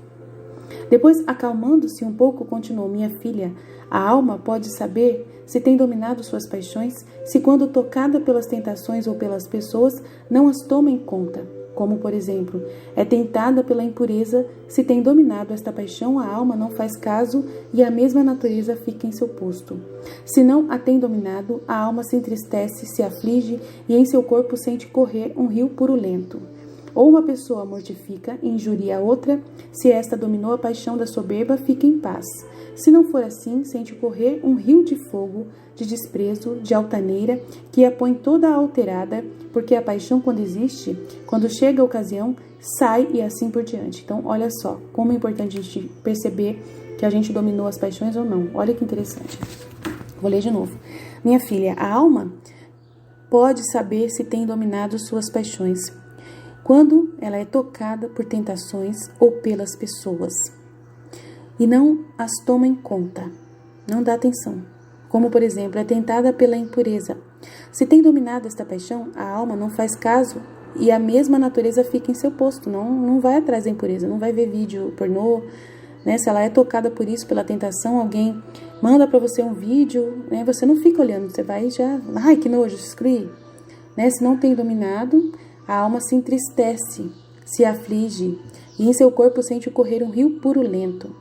Depois, acalmando-se um pouco, continuou, minha filha, a alma pode saber se tem dominado suas paixões, se quando tocada pelas tentações ou pelas pessoas, não as toma em conta. Como, por exemplo, é tentada pela impureza, se tem dominado esta paixão, a alma não faz caso e a mesma natureza fica em seu posto. Se não a tem dominado, a alma se entristece, se aflige e em seu corpo sente correr um rio purulento. Ou uma pessoa mortifica e injuria a outra, se esta dominou a paixão da soberba, fica em paz. Se não for assim, sente correr um rio de fogo, de desprezo, de altaneira, que a põe toda alterada, porque a paixão, quando existe, quando chega a ocasião, sai e assim por diante. Então, olha só como é importante a gente perceber que a gente dominou as paixões ou não. Olha que interessante. Vou ler de novo. Minha filha, a alma pode saber se tem dominado suas paixões quando ela é tocada por tentações ou pelas pessoas e não as toma em conta, não dá atenção. Como, por exemplo, é tentada pela impureza. Se tem dominado esta paixão, a alma não faz caso e a mesma natureza fica em seu posto, não vai atrás da impureza, não vai ver vídeo pornô, né? Se ela é tocada por isso, pela tentação, alguém manda para você um vídeo, né? Você não fica olhando, você vai já, ai que nojo, exclui, né? Se não tem dominado, a alma se entristece, se aflige e em seu corpo sente correr um rio purulento.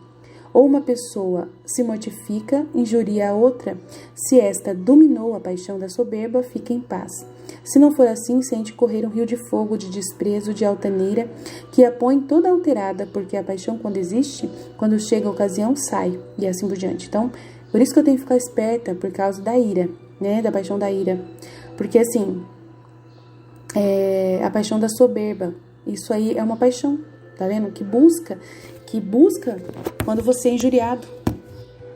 Ou uma pessoa se mortifica, injuria a outra, se esta dominou a paixão da soberba, fica em paz. Se não for assim, sente correr um rio de fogo, de desprezo, de altaneira, que a põe toda alterada, porque a paixão, quando existe, quando chega a ocasião, sai, e assim por diante. Então, por isso que eu tenho que ficar esperta, por causa da ira, né, da paixão da ira. Porque, assim, a paixão da soberba, isso aí é uma paixão, tá vendo? Que busca quando você é injuriado,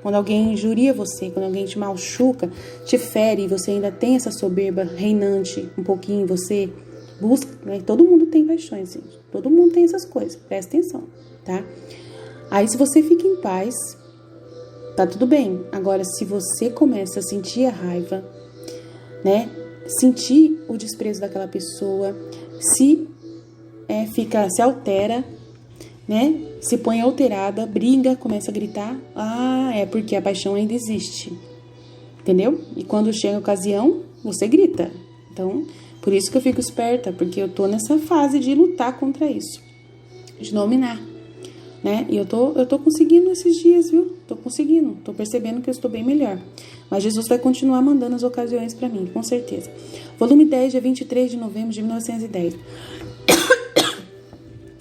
quando alguém injuria você, quando alguém te machuca, te fere e você ainda tem essa soberba reinante um pouquinho em você, busca, né? Todo mundo tem paixões, gente. Todo mundo tem essas coisas, presta atenção, tá? Aí se você fica em paz, tá tudo bem. Agora, se você começa a sentir a raiva, né? Sentir o desprezo daquela pessoa, se altera, né? Se põe alterada, briga, começa a gritar. É porque a paixão ainda existe. Entendeu? E quando chega a ocasião, você grita. Então, por isso que eu fico esperta, porque eu tô nessa fase de lutar contra isso. De dominar, né? E eu tô conseguindo esses dias, viu? Tô conseguindo. Tô percebendo que eu estou bem melhor. Mas Jesus vai continuar mandando as ocasiões pra mim, com certeza. Volume 10, dia 23 de novembro de 1910.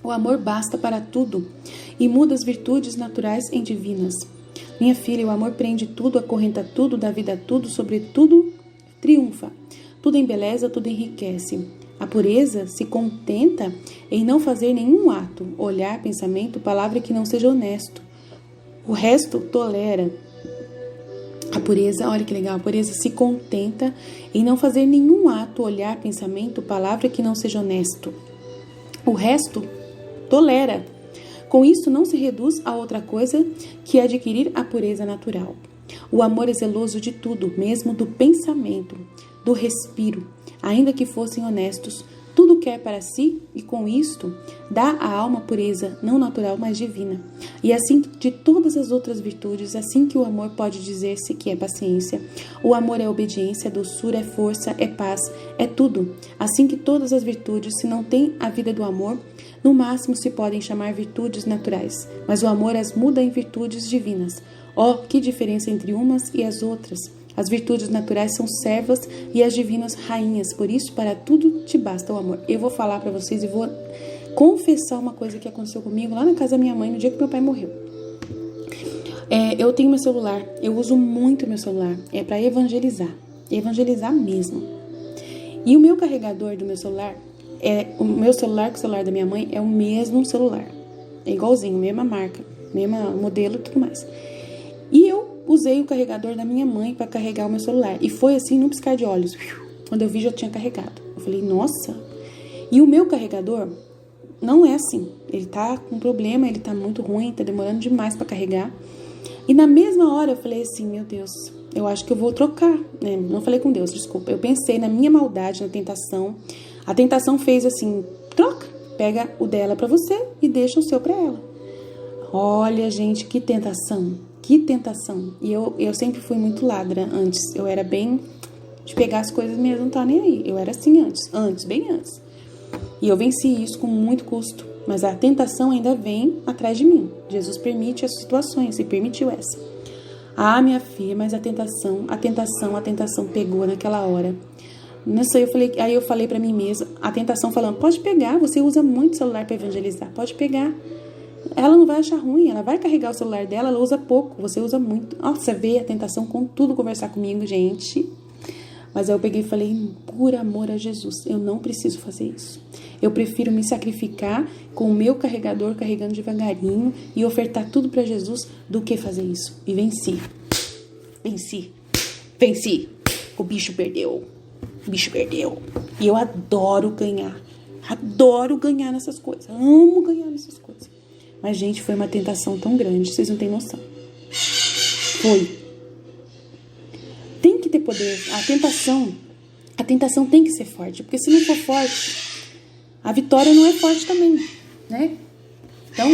O amor basta para tudo e muda as virtudes naturais em divinas. Minha filha, o amor prende tudo, acorrenta tudo, dá vida a tudo, sobre tudo triunfa. Tudo embeleza, tudo enriquece. A pureza se contenta em não fazer nenhum ato, olhar, pensamento, palavra que não seja honesto. O resto tolera. A pureza, olha que legal, a pureza se contenta em não fazer nenhum ato, olhar, pensamento, palavra que não seja honesto. O resto tolera. Com isso, não se reduz a outra coisa que adquirir a pureza natural. O amor é zeloso de tudo, mesmo do pensamento, do respiro, ainda que fossem honestos. Tudo quer para si e, com isto, dá à alma pureza, não natural, mas divina. E assim de todas as outras virtudes, assim que o amor pode dizer-se que é paciência. O amor é obediência, é doçura, é força, é paz, é tudo. Assim que todas as virtudes, se não tem a vida do amor, no máximo se podem chamar virtudes naturais, mas o amor as muda em virtudes divinas. Que diferença entre umas e as outras! As virtudes naturais são servas e as divinas rainhas, por isso para tudo te basta o amor. Eu vou falar para vocês e vou confessar uma coisa que aconteceu comigo lá na casa da minha mãe no dia que meu pai morreu. Eu tenho meu celular, eu uso muito meu celular, para evangelizar mesmo. E o meu carregador do meu celular, o meu celular com o celular da minha mãe é o mesmo celular, é igualzinho, mesma marca, mesmo modelo e tudo mais. E eu usei o carregador da minha mãe para carregar o meu celular. E foi assim, num piscar de olhos. Quando eu vi, já tinha carregado. Eu falei, nossa. E o meu carregador não é assim. Ele tá com problema, ele tá muito ruim, tá demorando demais para carregar. E na mesma hora eu falei assim, meu Deus, eu acho que eu vou trocar. Né? Não falei com Deus, desculpa. Eu pensei na minha maldade, na tentação. A tentação fez assim, troca. Pega o dela para você e deixa o seu para ela. Olha, gente, que tentação. Que tentação. E eu sempre fui muito ladra antes. Eu era bem de pegar as coisas mesmo, não tá nem aí. Eu era assim bem antes. E eu venci isso com muito custo. Mas a tentação ainda vem atrás de mim. Jesus permite as situações e permitiu essa. Minha filha, mas a tentação pegou naquela hora. Nessa eu falei pra mim mesma, a tentação falando, pode pegar, você usa muito celular para evangelizar, pode pegar. Ela não vai achar ruim, ela vai carregar o celular dela, ela usa pouco, você usa muito. Nossa, veio a tentação com tudo conversar comigo, gente. Mas aí eu peguei e falei, por amor a Jesus, eu não preciso fazer isso. Eu prefiro me sacrificar com o meu carregador, carregando devagarinho e ofertar tudo para Jesus do que fazer isso. E venci. O bicho perdeu. E eu adoro ganhar. Adoro ganhar nessas coisas. Amo ganhar nessas coisas. Mas, gente, foi uma tentação tão grande. Vocês não têm noção. Foi. Tem que ter poder. A tentação tem que ser forte. Porque se não for forte, a vitória não é forte também, né? Então,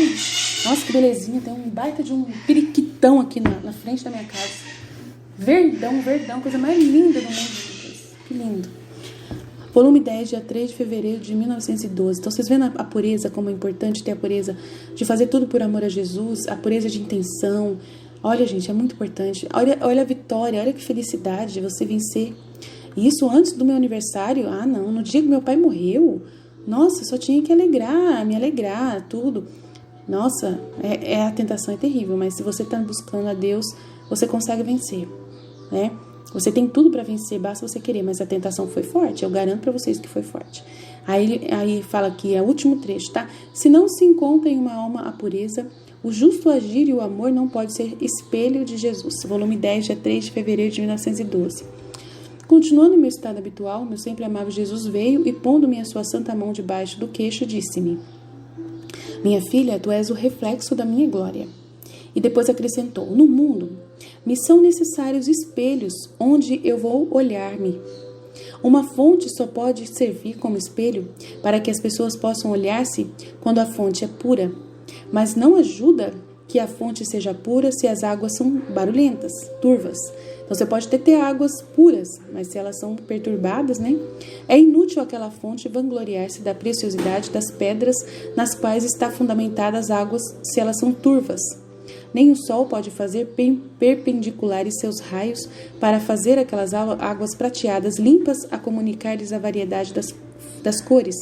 nossa, que belezinha. Tem um baita de um periquitão aqui na frente da minha casa. Verdão. Coisa mais linda do mundo. Que lindo. Volume 10, dia 3 de fevereiro de 1912. Então, vocês vendo a pureza, como é importante ter a pureza de fazer tudo por amor a Jesus, a pureza de intenção. Olha, gente, é muito importante. Olha a vitória, olha que felicidade de você vencer. E isso antes do meu aniversário? Ah, não, no dia que meu pai morreu, nossa, só tinha que me alegrar, tudo. Nossa, a tentação é terrível, mas se você está buscando a Deus, você consegue vencer, né? Você tem tudo para vencer, basta você querer, mas a tentação foi forte, eu garanto para vocês que foi forte. Aí fala aqui, é o último trecho, tá? Se não se encontra em uma alma a pureza, o justo agir e o amor não pode ser espelho de Jesus. Volume 10, dia 3 de fevereiro de 1912. Continuando meu estado habitual, meu sempre amável Jesus veio e, pondo-me a sua santa mão debaixo do queixo, disse-me: minha filha, tu és o reflexo da minha glória. E depois acrescentou: no mundo me são necessários espelhos onde eu vou olhar-me. Uma fonte só pode servir como espelho para que as pessoas possam olhar-se quando a fonte é pura, mas não ajuda que a fonte seja pura se as águas são barulhentas, turvas. Então você pode ter águas puras, mas se elas são perturbadas, né? É inútil aquela fonte vangloriar-se da preciosidade das pedras nas quais está fundamentada as águas se elas são turvas. Nem o sol pode fazer perpendiculares seus raios para fazer aquelas águas prateadas limpas a comunicar-lhes a variedade das cores.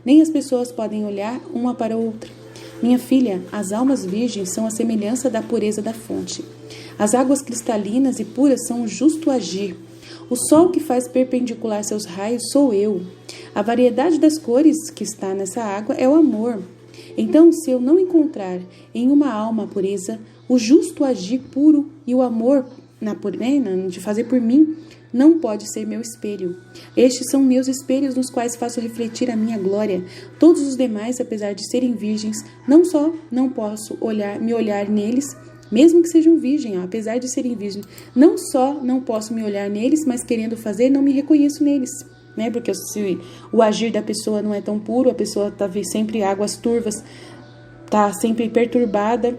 Nem as pessoas podem olhar uma para outra. Minha filha, as almas virgens são a semelhança da pureza da fonte. As águas cristalinas e puras são o justo agir. O sol que faz perpendicular seus raios sou eu. A variedade das cores que está nessa água é o amor. Então, se eu não encontrar em uma alma a pureza, o justo agir puro e o amor de fazer por mim, não pode ser meu espelho. Estes são meus espelhos nos quais faço refletir a minha glória. Todos os demais, apesar de serem virgens, não só não posso me olhar neles, mesmo que sejam virgens, apesar de serem virgens, não só não posso me olhar neles, mas querendo fazer, não me reconheço neles. Né? Porque se o agir da pessoa não é tão puro, a pessoa está sempre águas turvas, está sempre perturbada.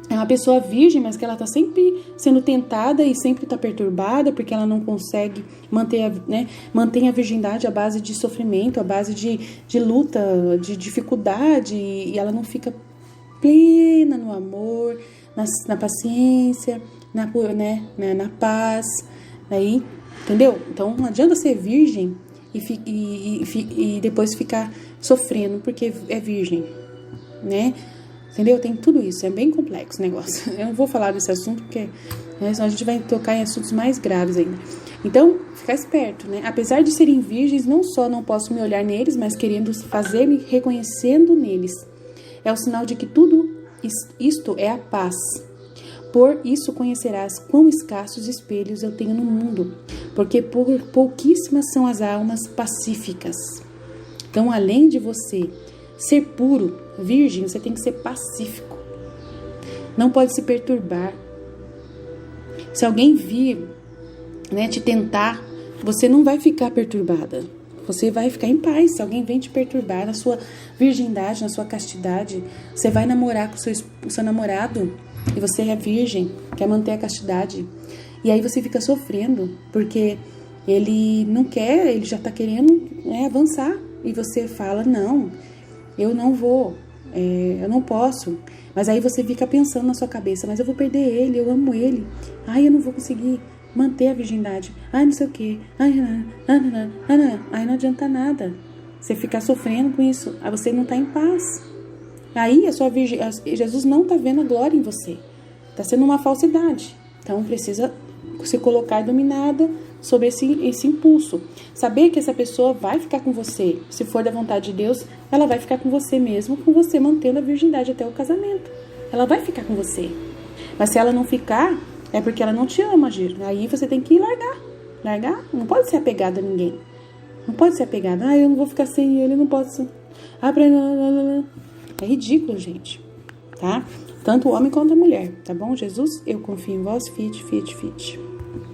É uma pessoa virgem, mas que ela está sempre sendo tentada e sempre está perturbada, porque ela não consegue manter a virgindade à base de sofrimento, à base de luta, de dificuldade, e ela não fica plena no amor, na paciência, na paz, aí, entendeu? Então não adianta ser virgem e depois ficar sofrendo porque é virgem, né? Entendeu? Tem tudo isso, é bem complexo o negócio. Eu não vou falar desse assunto porque senão a gente vai tocar em assuntos mais graves ainda. Então, ficar esperto, né? Apesar de serem virgens, não só não posso me olhar neles, mas querendo fazer-me reconhecendo neles. É o sinal de que tudo isto é a paz. Por isso conhecerás quão escassos espelhos eu tenho no mundo, porque pouquíssimas são as almas pacíficas. Então, além de você ser puro, virgem, você tem que ser pacífico. Não pode se perturbar. Se alguém vir, te tentar, você não vai ficar perturbada. Você vai ficar em paz. Se alguém vem te perturbar na sua virgindade, na sua castidade, você vai namorar com o seu namorado e você é virgem, quer manter a castidade. E aí você fica sofrendo, porque ele não quer, ele já está querendo avançar. E você fala, não, eu não vou, eu não posso. Mas aí você fica pensando na sua cabeça, mas eu vou perder ele, eu amo ele. Ai, eu não vou conseguir manter a virgindade. Ai, não sei o quê. Ai, aí não adianta nada. Você ficar sofrendo com isso. Aí você não está em paz. Aí Jesus não está vendo a glória em você. Está sendo uma falsidade. Então precisa se colocar dominada sobre esse impulso. Saber que essa pessoa vai ficar com você. Se for da vontade de Deus, ela vai ficar com você mesmo, com você mantendo a virgindade até o casamento. Ela vai ficar com você. Mas se ela não ficar, é porque ela não te ama, Giro. Aí você tem que largar. Largar? Não pode ser apegado a ninguém. Não pode ser apegado. Eu não vou ficar sem ele, não posso. É ridículo, gente. Tá? Tanto o homem quanto a mulher. Tá bom? Jesus, eu confio em vós. Fiat, fiat, fiat.